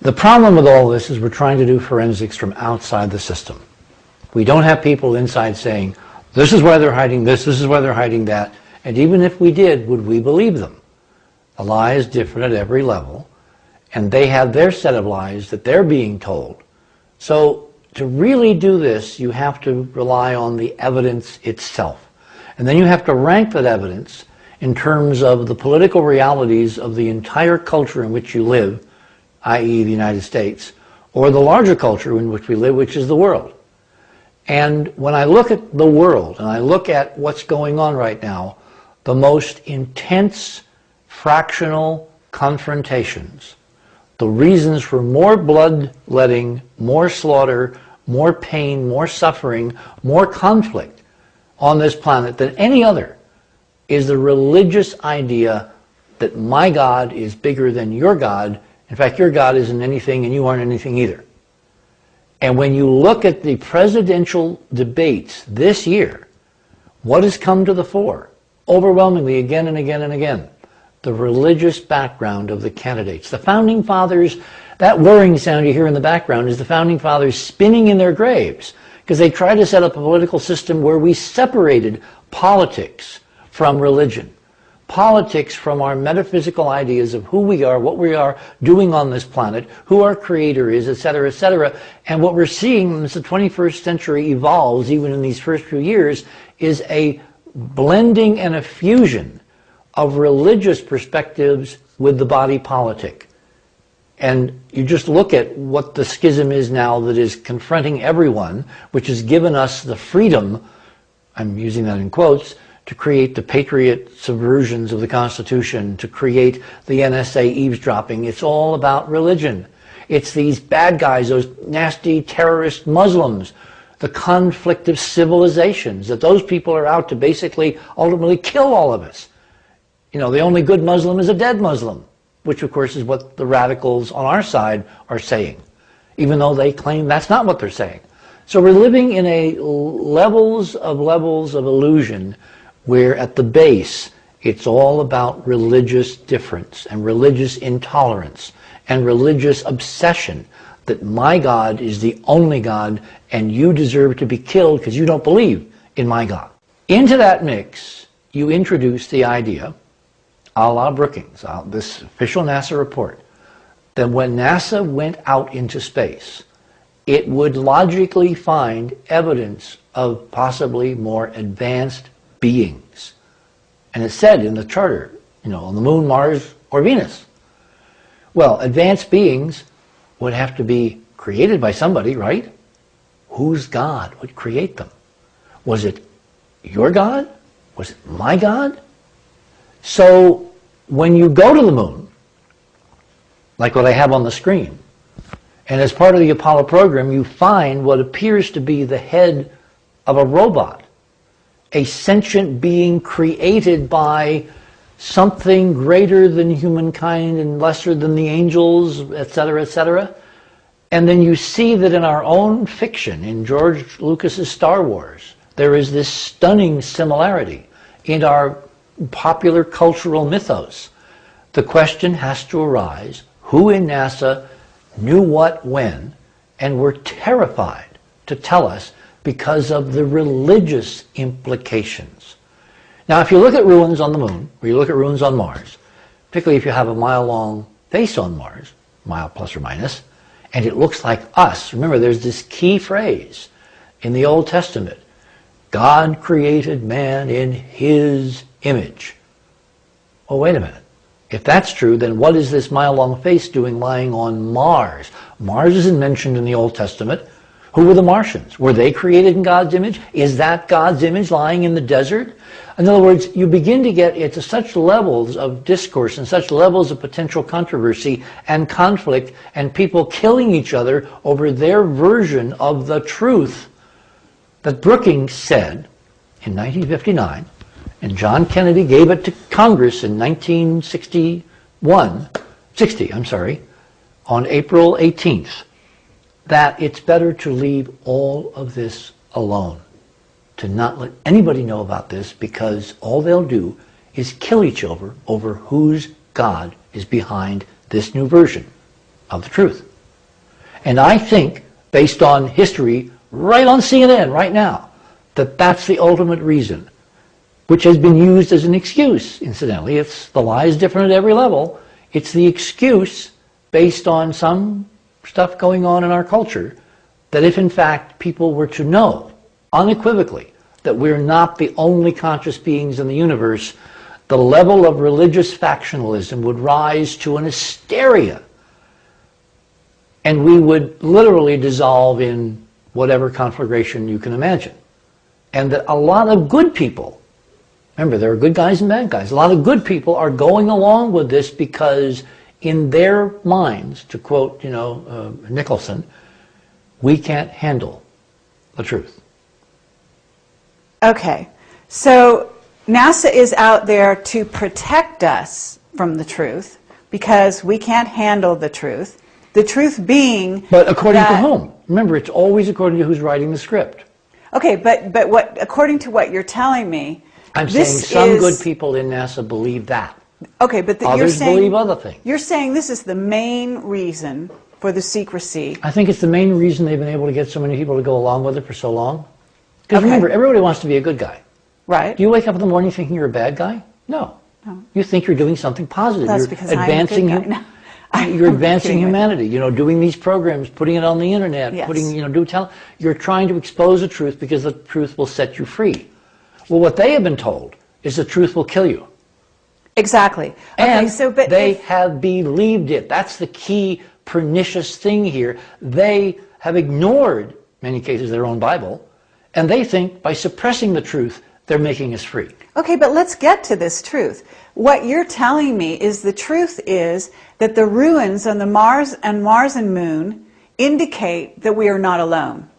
The problem with all this is we're trying to do forensics from outside the system. We don't have people inside saying, this is why they're hiding this is why they're hiding that. And even if we did, would we believe them? The lie is different at every level, and they have their set of lies that they're being told. So to really do this, you have to rely on the evidence itself. And then you have to rank that evidence in terms of the political realities of the entire culture in which you live, i.e. the United States, or the larger culture in which we live, which is the world. And when I look at the world, and I look at what's going on right now, the most intense fractional confrontations, the reasons for more bloodletting, more slaughter, more pain, more suffering, more conflict on this planet than any other, is the religious idea that my God is bigger than your God. In fact, your God isn't anything and you aren't anything either. And when you look at the presidential debates this year, what has come to the fore? Overwhelmingly, again and again and again, the religious background of the candidates. The Founding Fathers, that whirring sound you hear in the background is the Founding Fathers spinning in their graves because they tried to set up a political system where we separated politics from religion. Politics from our metaphysical ideas of who we are, what we are doing on this planet, who our creator is, etc., etc. And what we're seeing as the 21st century evolves, even in these first few years, is a blending and a fusion of religious perspectives with the body politic. And you just look at what the schism is now that is confronting everyone, which has given us the freedom, I'm using that in quotes, to create the patriot subversions of the Constitution, to create the NSA eavesdropping. It's all about religion. It's these bad guys, those nasty terrorist Muslims, the conflict of civilizations, that those people are out to basically ultimately kill all of us. You know, the only good Muslim is a dead Muslim, which of course is what the radicals on our side are saying, even though they claim that's not what they're saying. So we're living in a levels of illusion where at the base it's all about religious difference and religious intolerance and religious obsession that my God is the only God and you deserve to be killed because you don't believe in my God. Into that mix, you introduce the idea, a la Brookings, this official NASA report, that when NASA went out into space, it would logically find evidence of possibly more advanced beings. And it's said in the charter, you know, on the moon, Mars, or Venus. Well, advanced beings would have to be created by somebody, right? Whose God would create them? Was it your God? Was it my God? So when you go to the moon, like what I have on the screen, and as part of the Apollo program, you find what appears to be the head of a robot, a sentient being created by something greater than humankind and lesser than the angels, etc., etc. And then you see that in our own fiction, in George Lucas's Star Wars, there is this stunning similarity in our popular cultural mythos. The question has to arise, who in NASA knew what when and were terrified to tell us because of the religious implications. Now, if you look at ruins on the moon, or you look at ruins on Mars, particularly if you have a mile-long face on Mars, mile plus or minus, and it looks like us, remember there's this key phrase in the Old Testament, God created man in his image. Oh, wait a minute. If that's true, then what is this mile-long face doing lying on Mars? Mars isn't mentioned in the Old Testament. Who were the Martians? Were they created in God's image? Is that God's image lying in the desert? In other words, you begin to get into such levels of discourse and such levels of potential controversy and conflict and people killing each other over their version of the truth that Brookings said in 1959, and John Kennedy gave it to Congress in 60, on April 18th, that it's better to leave all of this alone, to not let anybody know about this, because all they'll do is kill each other over whose God is behind this new version of the truth. And I think, based on history, right on CNN right now, that that's the ultimate reason, which has been used as an excuse, incidentally. The lie is different at every level. It's the excuse based on some stuff going on in our culture that if in fact people were to know unequivocally that we're not the only conscious beings in the universe, the level of religious factionalism would rise to an hysteria, and we would literally dissolve in whatever conflagration you can imagine. And that a lot of good people, remember there are good guys and bad guys, a lot of good people are going along with this because in their minds, to quote, Nicholson, we can't handle the truth. Okay, so NASA is out there to protect us from the truth because we can't handle the truth. The truth being... But according to whom? Remember, it's always according to who's writing the script. Okay, but what, according to what you're telling me... I'm saying some good people in NASA believe that. Okay, but others believe other things. You're saying this is the main reason for the secrecy. I think it's the main reason they've been able to get so many people to go along with it for so long. Because remember, everybody wants to be a good guy. Right. Do you wake up in the morning thinking you're a bad guy? No. You think you're doing something positive. That's you're because advancing, I'm a good guy. You're advancing humanity. Doing these programs, putting it on the internet, you're trying to expose the truth because the truth will set you free. Well, what they have been told is the truth will kill you. Exactly. And they have believed it. That's the key pernicious thing here. They have ignored, in many cases, their own Bible, and they think by suppressing the truth, they're making us free. Okay, but let's get to this truth. What you're telling me is the truth is that the ruins on the Mars and Moon indicate that we are not alone.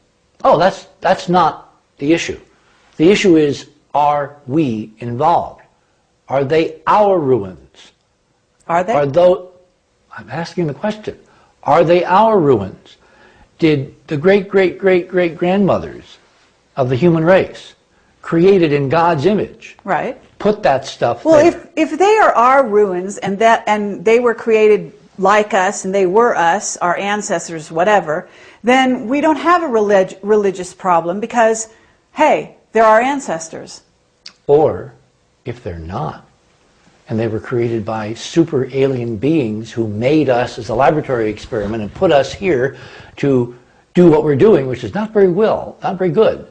Oh, that's not the issue. The issue is, are we involved? Are they our ruins? Are they? I'm asking the question. Are they our ruins? Did the great-great-great-great-grandmothers of the human race, created in God's image, put that stuff there? Well, if they are our ruins and they were created like us and they were us, our ancestors, whatever, then we don't have a religious problem because, hey, they're our ancestors. Or if they're not, and they were created by super alien beings who made us as a laboratory experiment and put us here to do what we're doing, which is not very good,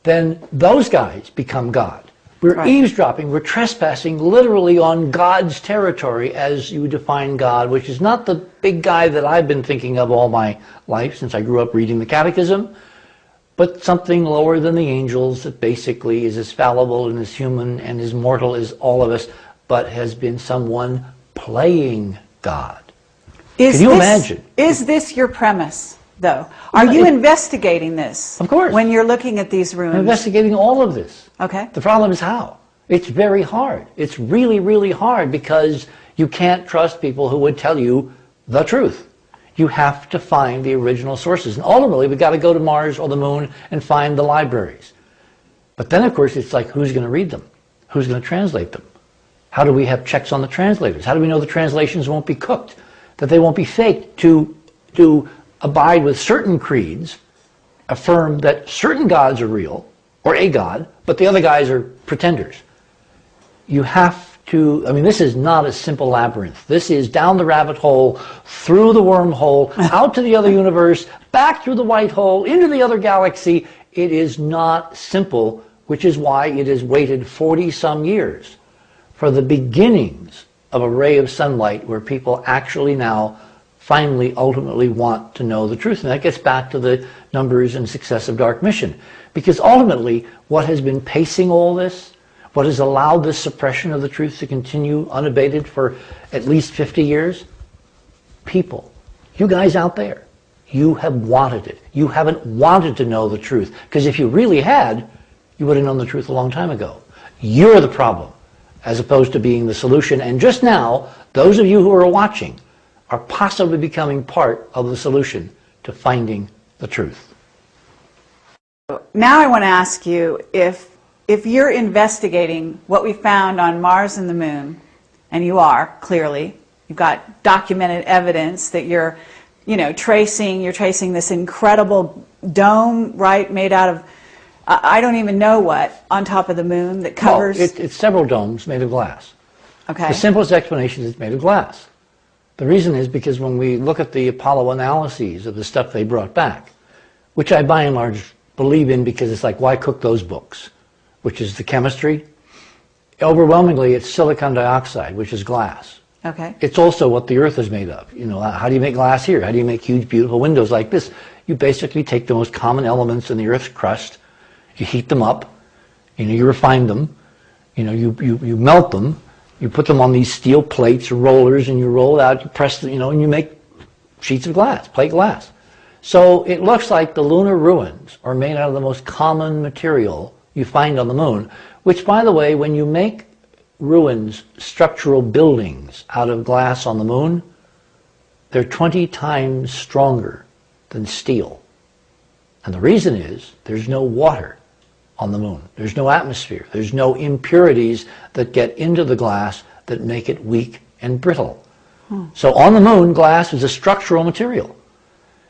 then those guys become God. We're eavesdropping, we're trespassing literally on God's territory as you define God, which is not the big guy that I've been thinking of all my life since I grew up reading the Catechism, but something lower than the angels that basically is as fallible and as human and as mortal as all of us, but has been someone playing God. Can you imagine? Is this your premise, though? Are you investigating this? Of course. When you're looking at these ruins? I'm investigating all of this. Okay. The problem is how. It's very hard. It's really, really hard because you can't trust people who would tell you the truth. You have to find the original sources. And ultimately, we've got to go to Mars or the Moon and find the libraries. But then, of course, it's like, who's going to read them? Who's going to translate them? How do we have checks on the translators? How do we know the translations won't be cooked? That they won't be faked to abide with certain creeds, affirm that certain gods are real, or a god, but the other guys are pretenders. You have to, this is not a simple labyrinth. This is down the rabbit hole, through the wormhole, out to the other universe, back through the white hole, into the other galaxy. It is not simple, which is why it has waited 40-some years for the beginnings of a ray of sunlight where people actually now finally ultimately want to know the truth. And that gets back to the numbers and success of Dark Mission. Because ultimately, what has been pacing all this, what has allowed this suppression of the truth to continue unabated for at least 50 years? People. You guys out there. You have wanted it. You haven't wanted to know the truth. Because if you really had, you would have known the truth a long time ago. You're the problem, as opposed to being the solution. And just now, those of you who are watching are possibly becoming part of the solution to finding the truth. Now I want to ask you, if you're investigating what we found on Mars and the Moon, and you are, clearly, you've got documented evidence that you're you know, you're tracing this incredible dome, right, made out of, I don't even know what, on top of the moon that covers... Well, it's several domes made of glass. Okay. The simplest explanation is it's made of glass. The reason is because when we look at the Apollo analyses of the stuff they brought back, which I by and large believe in because it's like, why cook those books? Which is the chemistry. Overwhelmingly, it's silicon dioxide, which is glass. Okay. It's also what the Earth is made of. You know, how do you make glass here? How do you make huge, beautiful windows like this? You basically take the most common elements in the Earth's crust, you heat them up, you know, you refine them, you know, you melt them, you put them on these steel plates or rollers, and you roll it out, you press them, you know, and you make sheets of glass, plate glass. So it looks like the lunar ruins are made out of the most common material you find on the moon, which, by the way, when you make ruins, structural buildings out of glass on the moon, they're 20 times stronger than steel. And the reason is there's no water on the moon. There's no atmosphere. There's no impurities that get into the glass that make it weak and brittle. So on the moon, glass is a structural material.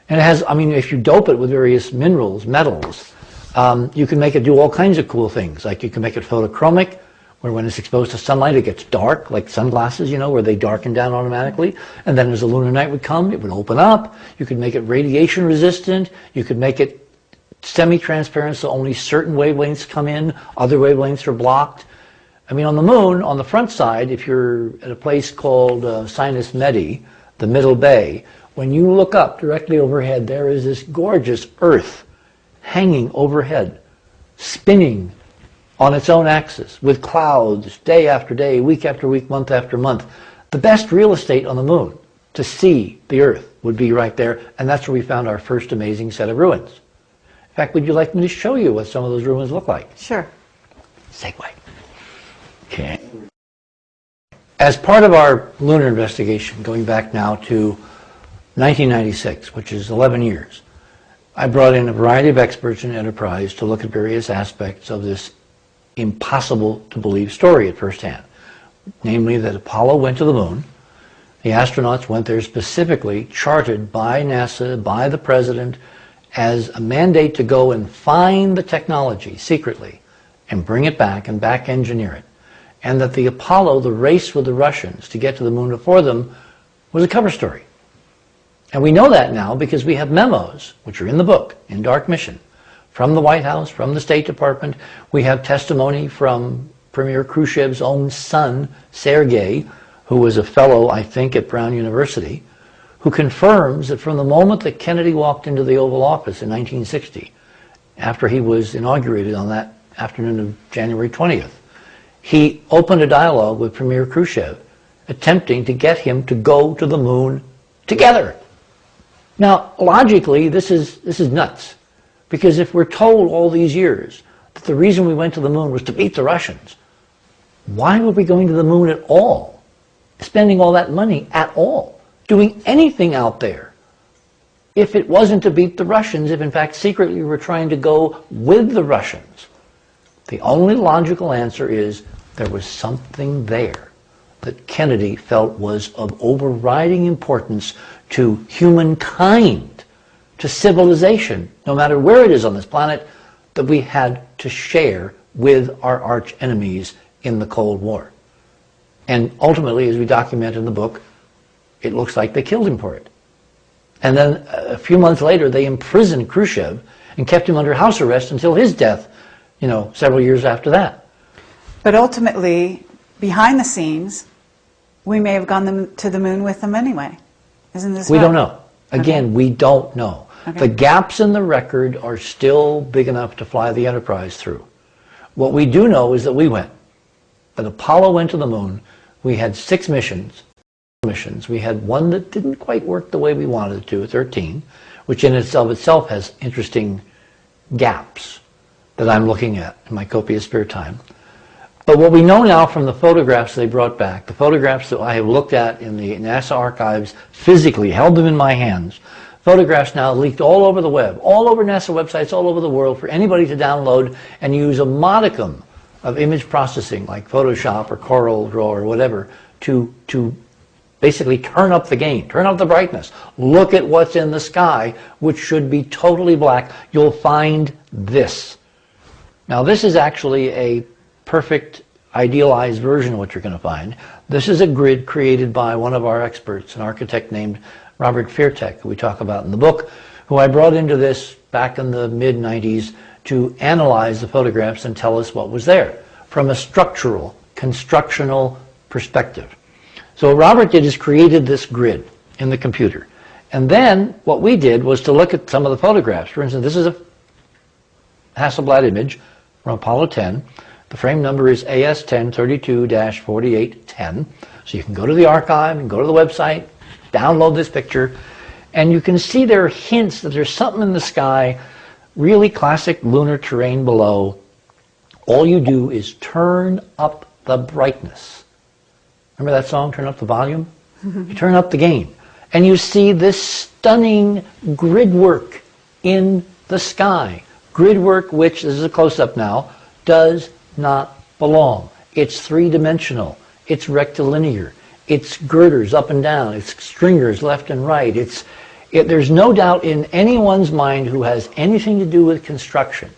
And it has, I mean, if you dope it with various minerals, metals, you can make it do all kinds of cool things. Like you can make it photochromic, where when it's exposed to sunlight, it gets dark, like sunglasses, you know, where they darken down automatically. And then as the lunar night would come, it would open up. You could make it radiation resistant. You could make it semi-transparent, so only certain wavelengths come in, other wavelengths are blocked. I mean, on the moon, on the front side, if you're at a place called Sinus Medi, the Middle Bay, when you look up directly overhead, there is this gorgeous Earth hanging overhead, spinning on its own axis, with clouds, day after day, week after week, month after month. The best real estate on the moon to see the Earth would be right there, and that's where we found our first amazing set of ruins. In fact, would you like me to show you what some of those ruins look like? Sure. Segue. Okay. As part of our lunar investigation, going back now to 1996, which is 11 years, I brought in a variety of experts in Enterprise to look at various aspects of this impossible to believe story at first hand. Namely, that Apollo went to the moon. The astronauts went there specifically chartered by NASA, by the president, as a mandate to go and find the technology secretly and bring it back and back engineer it. And that the Apollo, the race with the Russians to get to the moon before them, was a cover story. And we know that now because we have memos, which are in the book, in Dark Mission, from the White House, from the State Department. We have testimony from Premier Khrushchev's own son, Sergei, who was a fellow, I think, at Brown University, who confirms that from the moment that Kennedy walked into the Oval Office in 1960, after he was inaugurated on that afternoon of January 20th, he opened a dialogue with Premier Khrushchev, attempting to get him to go to the moon together. Now, logically, this is nuts, because if we're told all these years that the reason we went to the moon was to beat the Russians, why were we going to the moon at all, spending all that money at all, doing anything out there, if it wasn't to beat the Russians, if in fact secretly we were trying to go with the Russians? The only logical answer is there was something there that Kennedy felt was of overriding importance to humankind, to civilization, no matter where it is on this planet, that we had to share with our arch enemies in the Cold War. And ultimately, as we document in the book, it looks like they killed him for it. And then a few months later, they imprisoned Khrushchev and kept him under house arrest until his death, you know, several years after that. But ultimately, behind the scenes, we may have gone to the moon with them anyway. Isn't this We right? don't know. Again, Okay. we don't know. Okay. The gaps in the record are still big enough to fly the Enterprise through. What we do know is that we went. That Apollo went to the moon. We had 6 missions. We had one that didn't quite work the way we wanted it to, 13, which in itself has interesting gaps that I'm looking at in my copious spare time. But what we know now from the photographs they brought back, the photographs that I have looked at in the NASA archives, physically held them in my hands, photographs now leaked all over the web, all over NASA websites, all over the world for anybody to download and use a modicum of image processing like Photoshop or Corel Draw or whatever to Basically, turn up the gain, turn up the brightness. Look at what's in the sky, which should be totally black. You'll find this. Now, this is actually a perfect, idealized version of what you're going to find. This is a grid created by one of our experts, an architect named Robert Feartech, who we talk about in the book, who I brought into this back in the mid-90s to analyze the photographs and tell us what was there from a structural, constructional perspective. So what Robert did is created this grid in the computer. And then what we did was to look at some of the photographs. For instance, this is a Hasselblad image from Apollo 10. The frame number is AS1032-4810. So you can go to the archive and go to the website, download this picture, and you can see there are hints that there's something in the sky, really classic lunar terrain below. All you do is turn up the brightness. Remember that song, Turn Up the Volume? You turn up the gain. And you see this stunning grid work in the sky. Grid work which, this is a close-up now, does not belong. It's three-dimensional. It's rectilinear. It's girders up and down. It's stringers left and right. There's no doubt in anyone's mind who has anything to do with construction,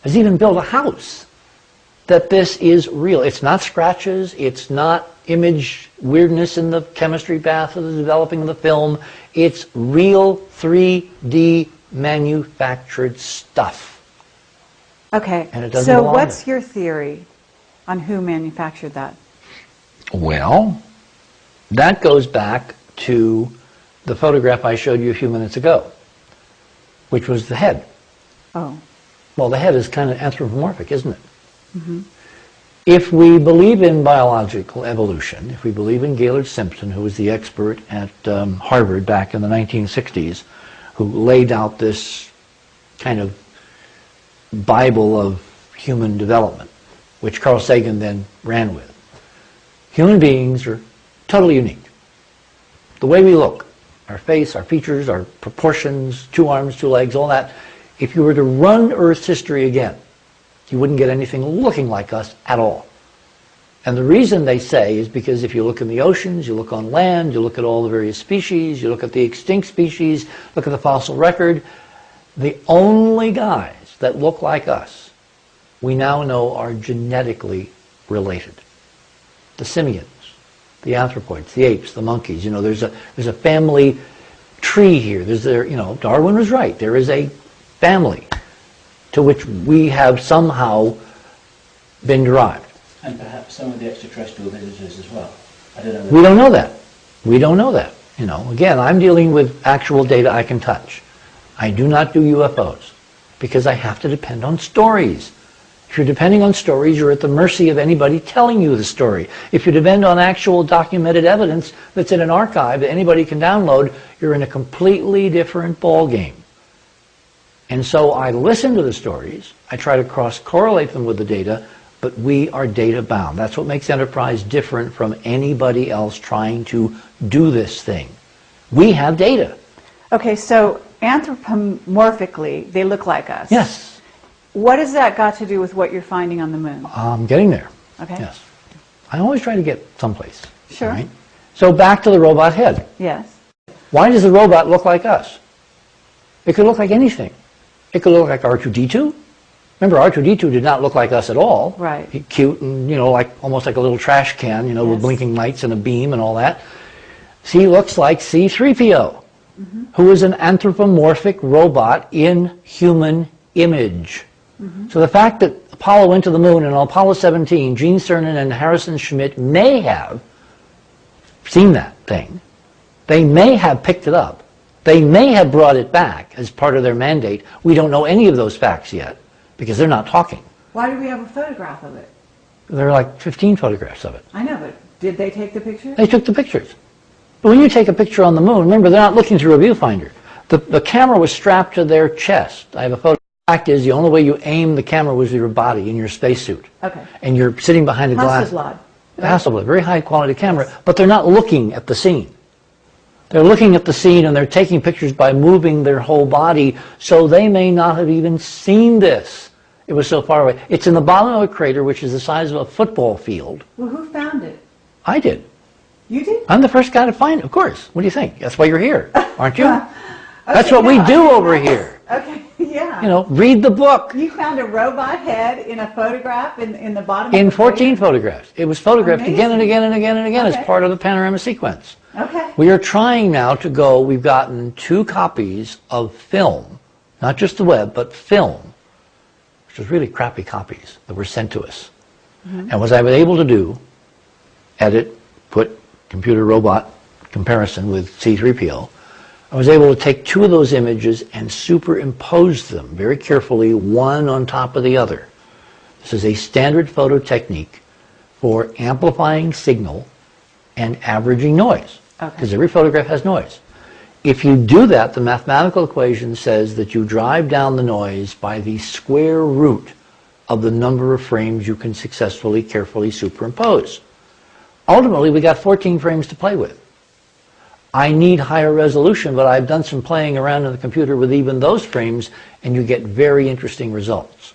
has even built a house, that this is real. It's not scratches. It's not image weirdness in the chemistry bath of the developing of the film. It's real 3D manufactured stuff. Okay, And it doesn't so belong what's there. your theory on who manufactured that? Well, that goes back to the photograph I showed you a few minutes ago, which was the head. Oh. Well, the head is kind of anthropomorphic, isn't it? Mm-hmm. If we believe in biological evolution, if we believe in Gaylord Simpson, who was the expert at Harvard back in the 1960s, who laid out this kind of Bible of human development, which Carl Sagan then ran with. Human beings are totally unique. The way we look, our face, our features, our proportions, 2 arms, 2 legs, all that, if you were to run Earth's history again, you wouldn't get anything looking like us at all. And the reason they say is because if you look in the oceans, you look on land, you look at all the various species, you look at the extinct species, look at the fossil record, the only guys that look like us, we now know are genetically related. The simians, the anthropoids, the apes, the monkeys, there's a family tree here. Darwin was right. There is a family to which we have somehow been derived. And perhaps some of the extraterrestrial visitors as well. I don't know. We don't know that. We don't know that. Again, I'm dealing with actual data I can touch. I do not do UFOs because I have to depend on stories. If you're depending on stories, you're at the mercy of anybody telling you the story. If you depend on actual documented evidence that's in an archive that anybody can download, you're in a completely different ballgame. And so I listen to the stories, I try to cross-correlate them with the data, but we are data-bound. That's what makes Enterprise different from anybody else trying to do this thing. We have data. Okay, so anthropomorphically, they look like us. Yes. What has that got to do with what you're finding on the moon? I'm getting there. Okay. Yes. I always try to get someplace. Sure. Right? So back to the robot head. Yes. Why does the robot look like us? It could look like anything. It could look like R2-D2. Remember, R2-D2 did not look like us at all. Right. Cute and, almost like a little trash can, Yes. with blinking lights and a beam and all that. He looks like C-3PO, who is an anthropomorphic robot in human image. So the fact that Apollo went to the moon and on Apollo 17, Gene Cernan and Harrison Schmitt may have seen that thing. They may have picked it up. They may have brought it back as part of their mandate. We don't know any of those facts yet because they're not talking. Why do we have a photograph of it? There are like 15 photographs of it. I know, but did they take the picture? They took the pictures. But when you take a picture on the moon, remember, they're not looking through a viewfinder. The camera was strapped to their chest. I have a photo. The fact is, the only way you aim the camera was with your body in your spacesuit. Okay. And you're sitting behind a glass. Hasselblad. Hasselblad, very high quality camera, but they're not looking at the scene. They're looking at the scene and they're taking pictures by moving their whole body, so they may not have even seen this. It was so far away. It's in the bottom of a crater which is the size of a football field. Well, who found it? I did. You did? I'm the first guy to find it, of course. What do you think? That's why you're here, aren't you? That's Okay, what we now- do over here. Okay, yeah. You know, read the book. You found a robot head in a photograph in the bottom In of the 14 video? photographs. It was photographed again and Amazing. again and again and again Okay. as part of the panorama sequence. Okay. We are trying now to go, we've gotten 2 copies of film, not just the web, but film, which was really crappy copies that were sent to us. And what I was able to do, edit, put computer robot comparison with C3PO, I was able to take 2 of those images and superimpose them very carefully, one on top of the other. This is a standard photo technique for amplifying signal and averaging noise, because every photograph has noise. If you do that, the mathematical equation says that you drive down the noise by the square root of the number of frames you can successfully, carefully superimpose. Ultimately, we got 14 frames to play with. I need higher resolution, but I've done some playing around in the computer with even those frames, and you get very interesting results.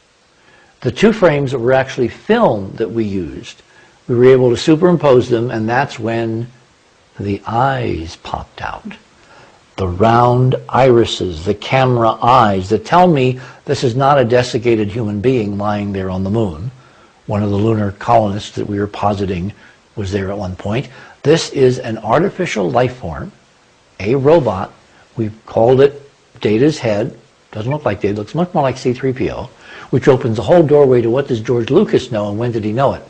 The 2 frames that were actually film that we used, we were able to superimpose them, and that's when the eyes popped out. The round irises, the camera eyes that tell me this is not a desiccated human being lying there on the moon. One of the lunar colonists that we were positing was there at one point. This is an artificial life form, a robot. We've called it Data's head. Doesn't look like Data, looks much more like C3PO, which opens a whole doorway to what does George Lucas know and when did he know it.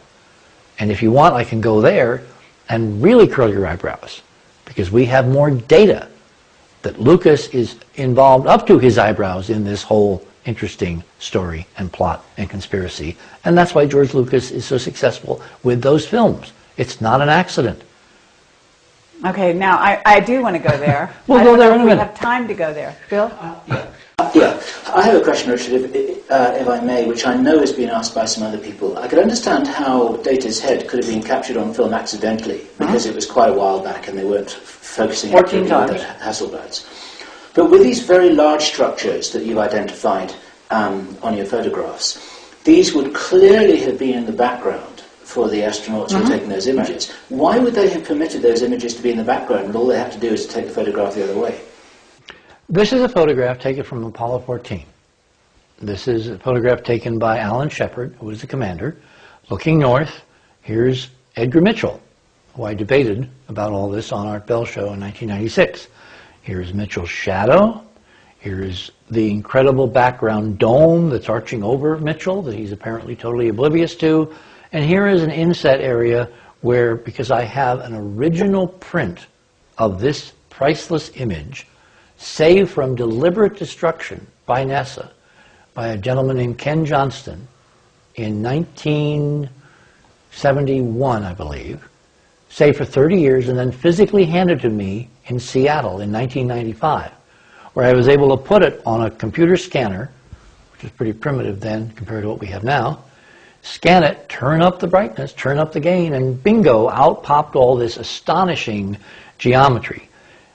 And if you want, I can go there and really curl your eyebrows, because we have more data that Lucas is involved up to his eyebrows in this whole interesting story and plot and conspiracy. And that's why George Lucas is so successful with those films. It's not an accident. Okay, now I do want to go there. We'll I go don't there know in a if we minute. have time to go there. Bill? Yeah, I have a question, Richard, if I may, which I know has been asked by some other people. I could understand how Data's head could have been captured on film accidentally, because it was quite a while back and they weren't focusing 14 accurately on the times. Hasselblads. But with these very large structures that you've identified on your photographs, these would clearly have been in the background for the astronauts who were taking those images. Why would they have permitted those images to be in the background when all they had to do is to take the photograph the other way? This is a photograph taken from Apollo 14. This is a photograph taken by Alan Shepard, who was the commander. Looking north, here's Edgar Mitchell, who I debated about all this on Art Bell Show in 1996. Here's Mitchell's shadow. Here's the incredible background dome that's arching over Mitchell that he's apparently totally oblivious to. And here is an inset area where, because I have an original print of this priceless image, saved from deliberate destruction by NASA, by a gentleman named Ken Johnston in 1971, I believe, saved for 30 years and then physically handed to me in Seattle in 1995, where I was able to put it on a computer scanner, which is pretty primitive then compared to what we have now, scan it, turn up the brightness, turn up the gain, and bingo, out popped all this astonishing geometry.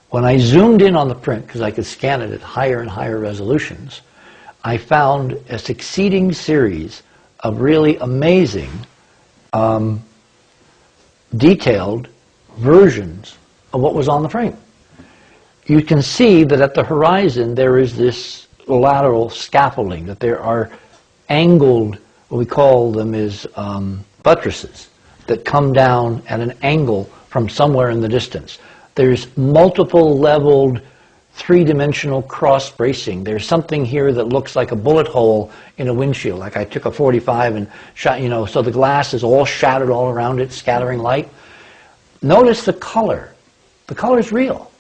When I zoomed in on the print, because I could scan it at higher and higher resolutions, I found a succeeding series of really amazing, detailed versions of what was on the frame. You can see that at the horizon there is this lateral scaffolding, that there are angled, what we call them is buttresses, that come down at an angle from somewhere in the distance. There's multiple leveled three-dimensional cross bracing. There's something here that looks like a bullet hole in a windshield, like I took a 45 and shot, you know, so the glass is all shattered all around it, scattering light. Notice the color. The color's real.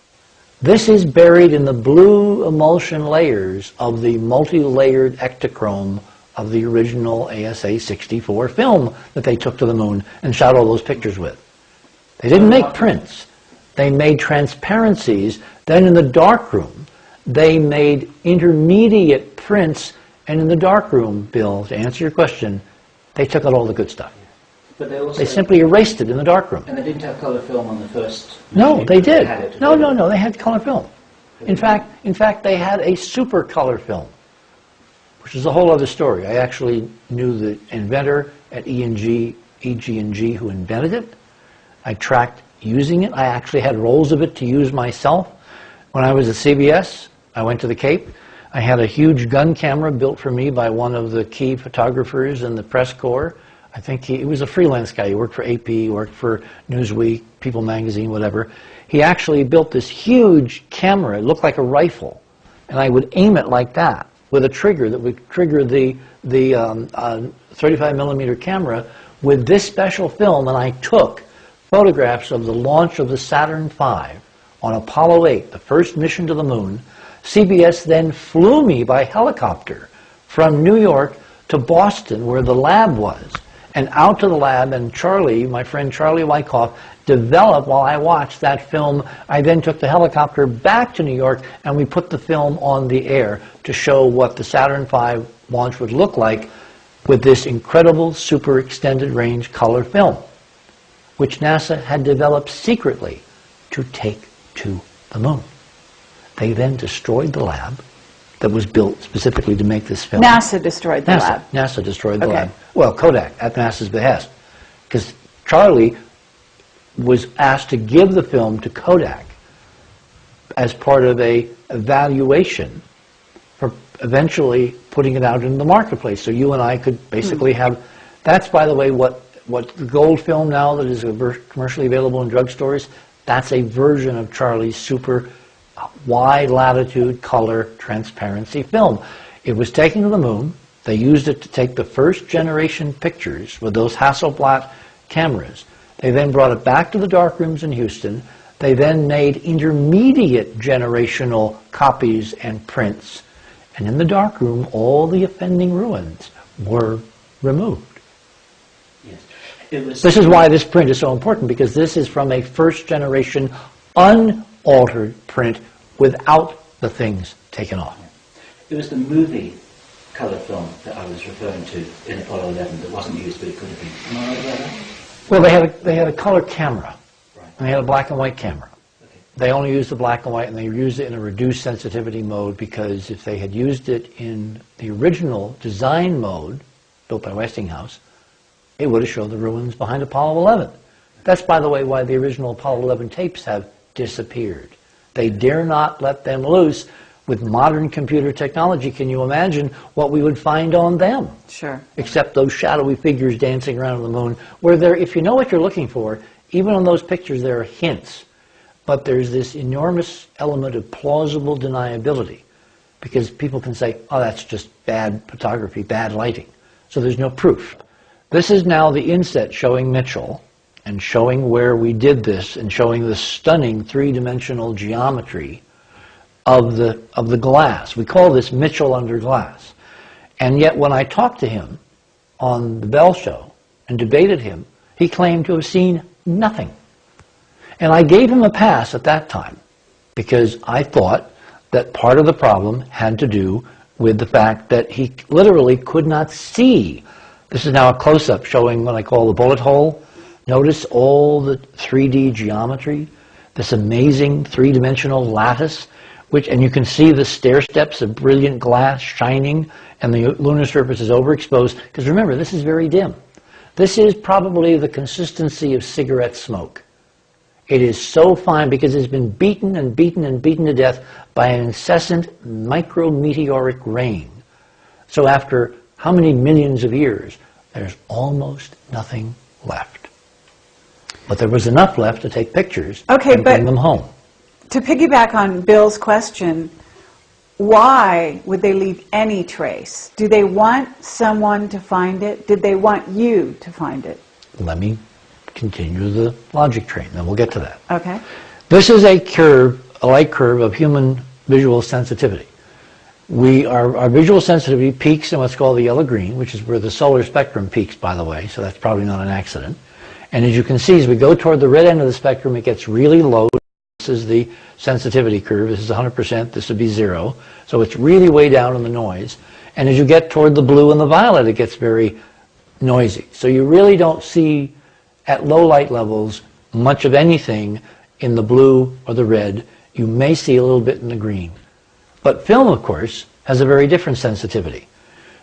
This is buried in the blue emulsion layers of the multi-layered ectochrome of the original ASA-64 film that they took to the moon and shot all those pictures with. They didn't make prints. They made transparencies. Then in the darkroom, they made intermediate prints. And in the darkroom, Bill, to answer your question, they took out all the good stuff. But they also... They simply erased it in the darkroom. And they didn't have colour film on the first... No, they did. had it. No, they had color film. In fact, they had a super color film, which is a whole other story. I actually knew the inventor at EG&G who invented it. I tracked using it. I actually had rolls of it to use myself. When I was at CBS, I went to the Cape. I had a huge gun camera built for me by one of the key photographers in the press corps. I think he was a freelance guy. He worked for AP, he worked for Newsweek, People Magazine, whatever. He actually built this huge camera. It looked like a rifle. And I would aim it like that with a trigger that would trigger the 35 millimeter camera with this special film. And I took photographs of the launch of the Saturn V on Apollo 8, the first mission to the moon. CBS then flew me by helicopter from New York to Boston, where the lab was, and out to the lab, and Charlie, my friend Charlie Wyckoff, developed while I watched that film. I then took the helicopter back to New York, and we put the film on the air to show what the Saturn V launch would look like with this incredible super extended range color film, which NASA had developed secretly to take to the moon. They then destroyed the lab that was built specifically to make this film. NASA destroyed the lab. NASA destroyed the lab. Well, Kodak, at NASA's behest. Because Charlie was asked to give the film to Kodak as part of a evaluation for eventually putting it out in the marketplace. So you and I could basically have... That's, by the way, what the gold film now that is commercially available in drugstores, that's a version of Charlie's super wide latitude color transparency film. It was taken to the moon. They used it to take the first generation pictures with those Hasselblad cameras. They then brought it back to the darkrooms in Houston. They then made intermediate generational copies and prints. And in the darkroom, all the offending ruins were removed. Yes. This is why this print is so important, because this is from a first generation unaltered print without the things taken off. It was the movie colour film that I was referring to in Apollo 11 that wasn't used, but it could have been. Am I right about that? Well, they had a color camera. Right. And they had a black and white camera. Okay. They only used the black and white, and they used it in a reduced sensitivity mode, because if they had used it in the original design mode, built by Westinghouse, it would have shown the ruins behind Apollo 11. That's, by the way, why the original Apollo 11 tapes have disappeared. They dare not let them loose. With modern computer technology, can you imagine what we would find on them? Sure. Except those shadowy figures dancing around on the moon, where there, if you know what you're looking for, even on those pictures there are hints. But there's this enormous element of plausible deniability, because people can say, oh, that's just bad photography, bad lighting. So there's no proof. This is now the inset showing Mitchell, and showing where we did this, and showing the stunning three-dimensional geometry of the glass. We call this Mitchell under glass. And yet when I talked to him on the Bell Show and debated him, he claimed to have seen nothing. And I gave him a pass at that time, because I thought that part of the problem had to do with the fact that he literally could not see. This is now a close-up showing what I call the bullet hole. Notice all the 3D geometry, this amazing three-dimensional lattice, and you can see the stair steps of brilliant glass shining, and the lunar surface is overexposed. Because remember, this is very dim. This is probably the consistency of cigarette smoke. It is so fine because it's been beaten and beaten and beaten to death by an incessant micrometeoric rain. So after how many millions of years, there's almost nothing left. But there was enough left to take pictures and bring them home. To piggyback on Bill's question, why would they leave any trace? Do they want someone to find it? Did they want you to find it? Let me continue the logic train, then we'll get to that. Okay. This is a curve, a light curve of human visual sensitivity. Our visual sensitivity peaks in what's called the yellow-green, which is where the solar spectrum peaks, by the way, so that's probably not an accident. And as you can see, as we go toward the red end of the spectrum, it gets really low. This is the sensitivity curve. This is 100%. This would be 0. So it's really way down in the noise. And as you get toward the blue and the violet, it gets very noisy. So you really don't see, at low light levels, much of anything in the blue or the red. You may see a little bit in the green. But film, of course, has a very different sensitivity.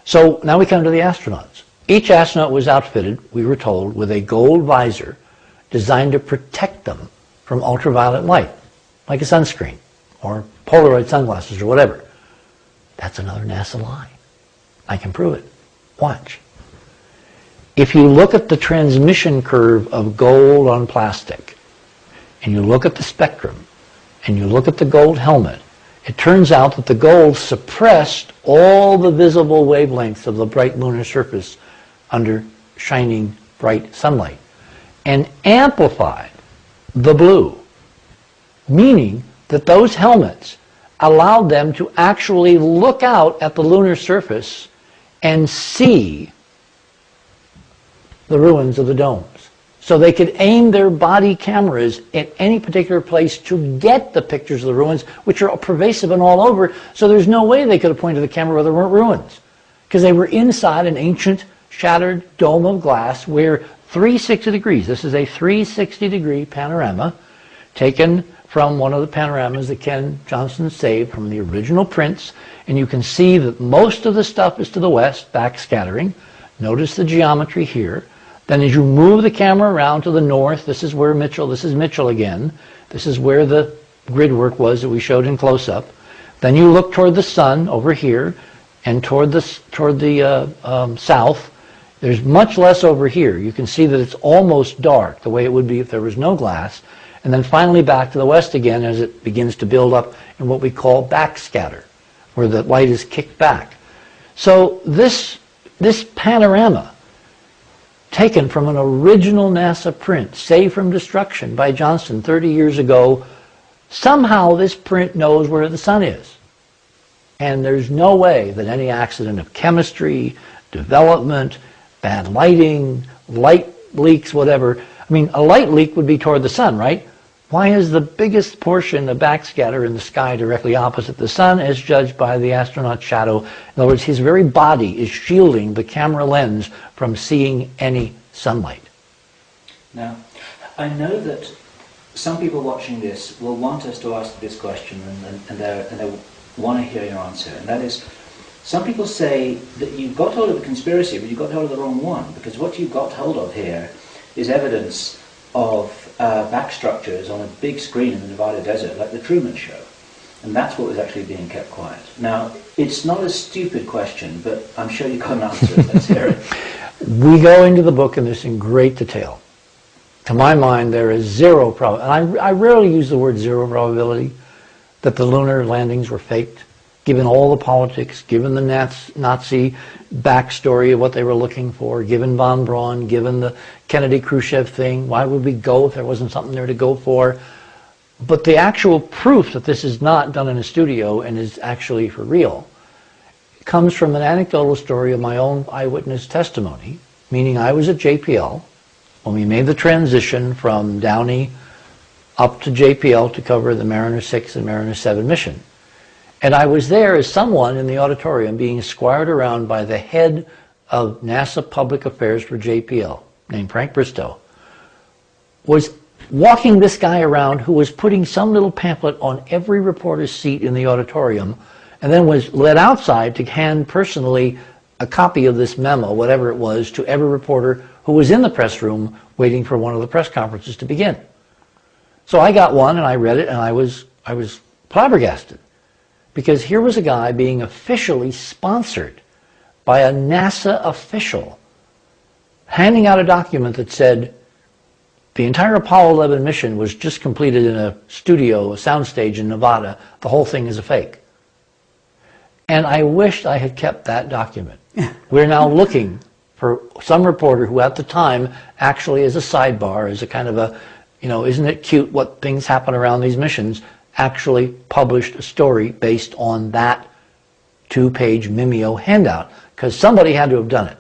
So now we come to the astronauts. Each astronaut was outfitted, we were told, with a gold visor designed to protect them from ultraviolet light, like a sunscreen or Polaroid sunglasses or whatever. That's another NASA lie. I can prove it. Watch. If you look at the transmission curve of gold on plastic, and you look at the spectrum, and you look at the gold helmet, it turns out that the gold suppressed all the visible wavelengths of the bright lunar surface under shining bright sunlight and amplified the blue, meaning that those helmets allowed them to actually look out at the lunar surface and see the ruins of the domes. So they could aim their body cameras at any particular place to get the pictures of the ruins, which are pervasive and all over, so there's no way they could have pointed the camera where there weren't ruins, because they were inside an ancient shattered dome of glass where 360 degrees, this is a 360-degree panorama taken from one of the panoramas that Ken Johnson saved from the original prints, and you can see that most of the stuff is to the west, backscattering. Notice the geometry here. Then as you move the camera around to the north, this is where Mitchell, this is Mitchell again. This is where the grid work was that we showed in close-up. Then you look toward the sun over here and toward the south. There's much less over here. You can see that it's almost dark, the way it would be if there was no glass. And then finally back to the west again as it begins to build up in what we call backscatter, where the light is kicked back. So this panorama, taken from an original NASA print, saved from destruction by Johnson 30 years ago, somehow this print knows where the sun is. And there's no way that any accident of chemistry, development, bad lighting, light leaks, whatever. I mean, a light leak would be toward the sun, right? Why is the biggest portion of backscatter in the sky directly opposite the sun as judged by the astronaut's shadow? In other words, his very body is shielding the camera lens from seeing any sunlight. Now, I know that some people watching this will want us to ask this question and they want to hear your answer. And that is, some people say that you've got hold of a conspiracy, but you've got hold of the wrong one, because what you've got hold of here is evidence of back structures on a big screen in the Nevada desert, like the Truman Show. And that's what was actually being kept quiet. Now, it's not a stupid question, but I'm sure you can't answer it. Let's hear it. We go into the book in this in great detail. To my mind, there is zero probability, and I rarely use the word zero probability, that the lunar landings were faked, given all the politics, given the Nazi backstory of what they were looking for, given von Braun, given the Kennedy-Khrushchev thing. Why would we go if there wasn't something there to go for? But the actual proof that this is not done in a studio and is actually for real comes from an anecdotal story of my own eyewitness testimony, meaning I was at JPL when we made the transition from Downey up to JPL to cover the Mariner 6 and Mariner 7 mission. And I was there as someone in the auditorium being squired around by the head of NASA Public Affairs for JPL, named Frank Bristow, was walking this guy around who was putting some little pamphlet on every reporter's seat in the auditorium, and then was led outside to hand personally a copy of this memo, whatever it was, to every reporter who was in the press room waiting for one of the press conferences to begin. So I got one and I read it, and I was flabbergasted. Because here was a guy being officially sponsored by a NASA official, handing out a document that said the entire Apollo 11 mission was just completed in a studio, a soundstage in Nevada. The whole thing is a fake. And I wished I had kept that document. We're now looking for some reporter who at the time, actually as a sidebar, as a kind of a, isn't it cute what things happen around these missions, actually published a story based on that 2-page Mimeo handout, because somebody had to have done it.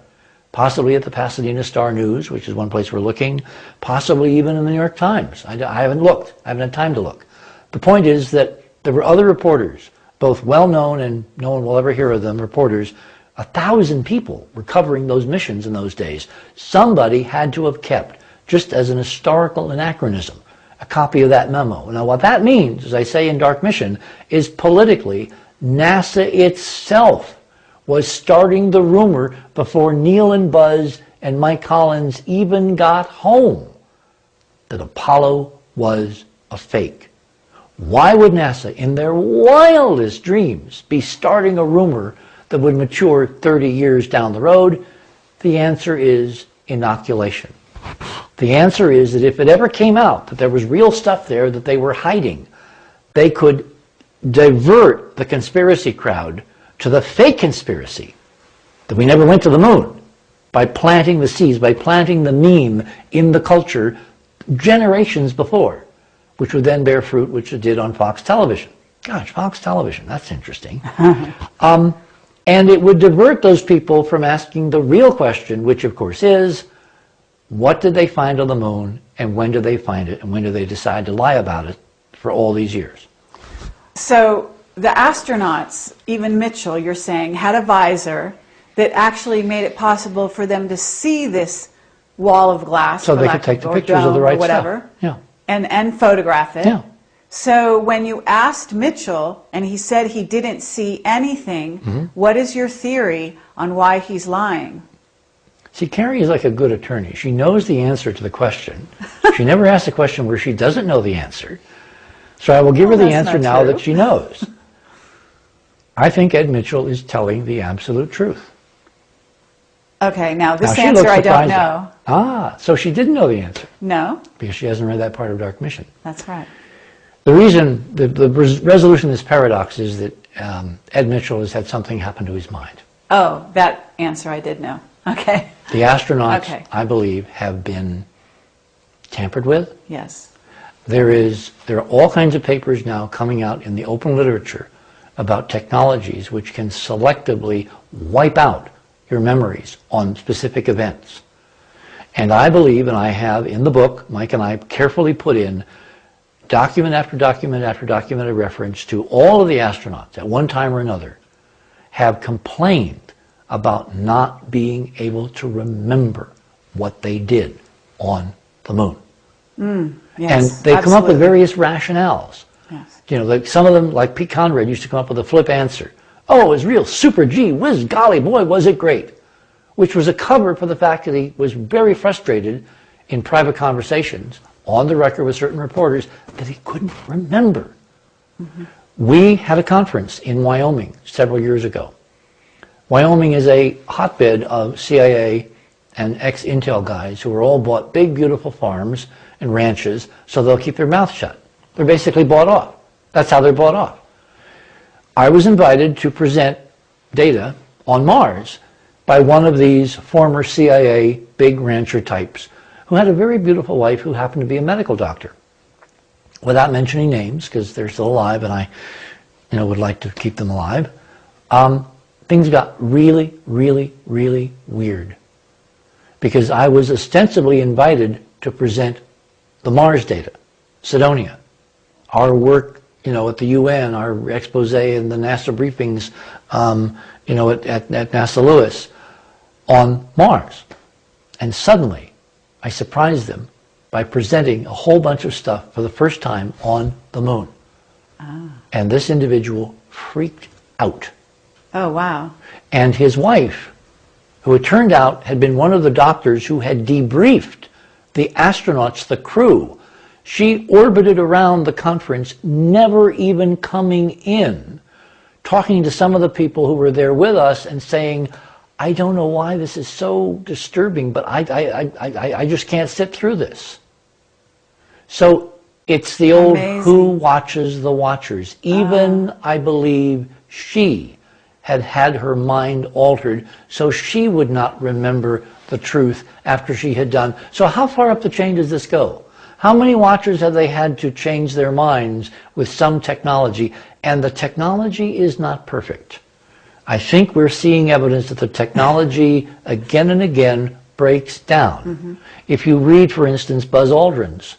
Possibly at the Pasadena Star News, which is one place we're looking, possibly even in the New York Times. I haven't looked. I haven't had time to look. The point is that there were other reporters, both well-known and no one will ever hear of them, reporters. 1,000 people were covering those missions in those days. Somebody had to have kept, just as an historical anachronism, a copy of that memo. Now what that means, as I say in Dark Mission, is politically NASA itself was starting the rumor before Neil and Buzz and Mike Collins even got home that Apollo was a fake. Why would NASA, in their wildest dreams, be starting a rumor that would mature 30 years down the road? The answer is inoculation. The answer is that if it ever came out that there was real stuff there that they were hiding, they could divert the conspiracy crowd to the fake conspiracy that we never went to the moon by planting the seeds, by planting the meme in the culture generations before, which would then bear fruit, which it did on Fox Television. Gosh, Fox Television, that's interesting. And it would divert those people from asking the real question, which of course is, what did they find on the moon, and when did they find it, and when did they decide to lie about it for all these years? So the astronauts, even Mitchell, you're saying, had a visor that actually made it possible for them to see this wall of glass, so they could take the pictures of the right whatever, stuff. Yeah. And photograph it. Yeah. So when you asked Mitchell, and he said he didn't see anything, what is your theory on why he's lying? See, Carrie is like a good attorney. She knows the answer to the question. She never asks a question where she doesn't know the answer. So I will give her the answer now that she knows. I think Ed Mitchell is telling the absolute truth. Okay, now this answer I don't know. Ah, so she didn't know the answer. No? Because she hasn't read that part of Dark Mission. That's right. The reason, the resolution of this paradox is that Ed Mitchell has had something happen to his mind. Oh, that answer I did know. Okay. The astronauts, I believe, have been tampered with. Yes. There are all kinds of papers now coming out in the open literature about technologies which can selectively wipe out your memories on specific events. And I believe, and I have in the book, Mike and I carefully put in document after document after document of reference to all of the astronauts at one time or another have complained about not being able to remember what they did on the moon. Yes, and they come up with various rationales. Yes. You know, like some of them, like Pete Conrad, used to come up with a flip answer. Oh, it was real super gee whiz, golly boy, was it great. Which was a cover for the fact that he was very frustrated in private conversations, on the record with certain reporters, that he couldn't remember. We had a conference in Wyoming several years ago. Wyoming is a hotbed of CIA and ex-Intel guys who are all bought big, beautiful farms and ranches, so they'll keep their mouth shut. They're basically bought off. That's how they're bought off. I was invited to present data on Mars by one of these former CIA big rancher types who had a very beautiful wife who happened to be a medical doctor. Without mentioning names, because they're still alive and I would like to keep them alive, things got really, really, really weird. Because I was ostensibly invited to present the Mars data, Cydonia, our work at the UN, our expose in the NASA briefings, at NASA Lewis on Mars. And suddenly, I surprised them by presenting a whole bunch of stuff for the first time on the moon. And this individual freaked out. Oh, wow. And his wife, who it turned out had been one of the doctors who had debriefed the astronauts, the crew, she orbited around the conference, never even coming in, talking to some of the people who were there with us and saying, I don't know why this is so disturbing, but I just can't sit through this. So it's the old who watches the watchers. Even, I believe, she had her mind altered so she would not remember the truth after she had done. So how far up the chain does this go? How many watchers have they had to change their minds with some technology? And the technology is not perfect. I think we're seeing evidence that the technology again and again breaks down. If you read, for instance, Buzz Aldrin's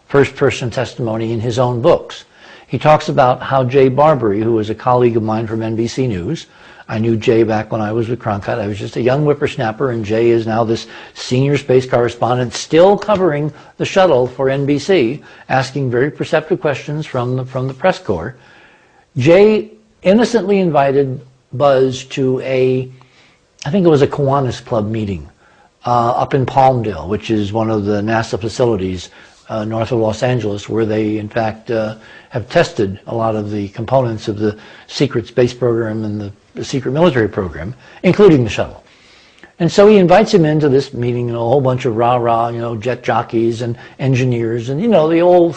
first-person testimony in his own books, he talks about how Jay Barbary, who was a colleague of mine from NBC News, I knew Jay back when I was with Cronkite. I was just a young whippersnapper, and Jay is now this senior space correspondent still covering the shuttle for NBC, asking very perceptive questions from the press corps. Jay innocently invited Buzz to I think it was a Kiwanis Club meeting up in Palmdale, which is one of the NASA facilities north of Los Angeles, where they, in fact, have tested a lot of the components of the secret space program and the secret military program, including the shuttle. And so he invites him into this meeting, and a whole bunch of rah-rah, jet jockeys and engineers, and, the old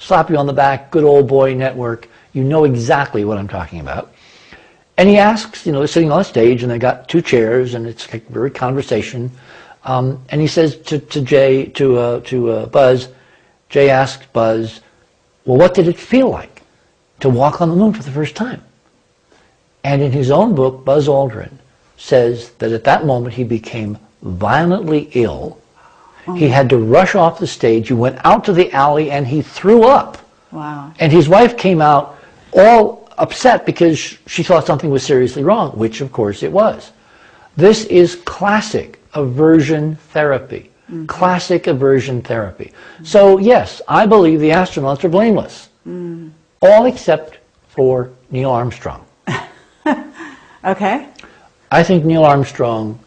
slap you on the back, good old boy network. You know exactly what I'm talking about. And he asks, they're sitting on a stage, and they got two chairs, and it's like very conversation. And he says to Buzz, Jay asks Buzz, well, what did it feel like to walk on the moon for the first time? And in his own book, Buzz Aldrin says that at that moment he became violently ill. He had to rush off the stage. He went out to the alley and he threw up. Wow. And his wife came out all upset because she thought something was seriously wrong, which of course it was. This is classic aversion therapy. Mm-hmm. Classic aversion therapy. Mm-hmm. So yes, I believe the astronauts are blameless. Mm. All except for Neil Armstrong. Okay. I think Neil Armstrong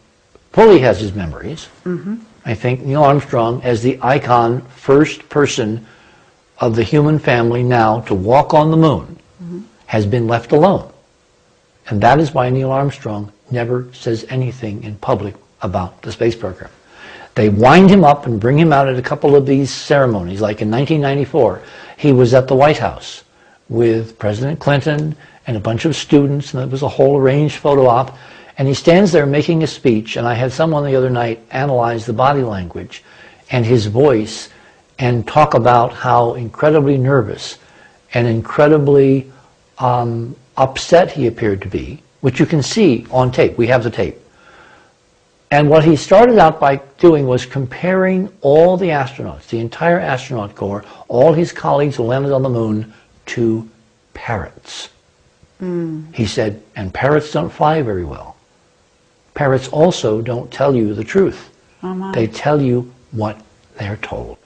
fully has his memories. Mm-hmm. I think Neil Armstrong, as the icon, first person of the human family now to walk on the moon, mm-hmm. has been left alone. And that is why Neil Armstrong never says anything in public about the space program. They wind him up and bring him out at a couple of these ceremonies. Like in 1994, he was at the White House with President Clinton and a bunch of students, and it was a whole arranged photo op. And he stands there making a speech, and I had someone the other night analyze the body language and his voice and talk about how incredibly nervous and incredibly upset he appeared to be, which you can see on tape. We have the tape. And what he started out by doing was comparing all the astronauts, the entire astronaut corps, all his colleagues who landed on the moon, to parrots. Mm. He said, and parrots don't fly very well. Parrots also don't tell you the truth. Oh, they tell you what they're told.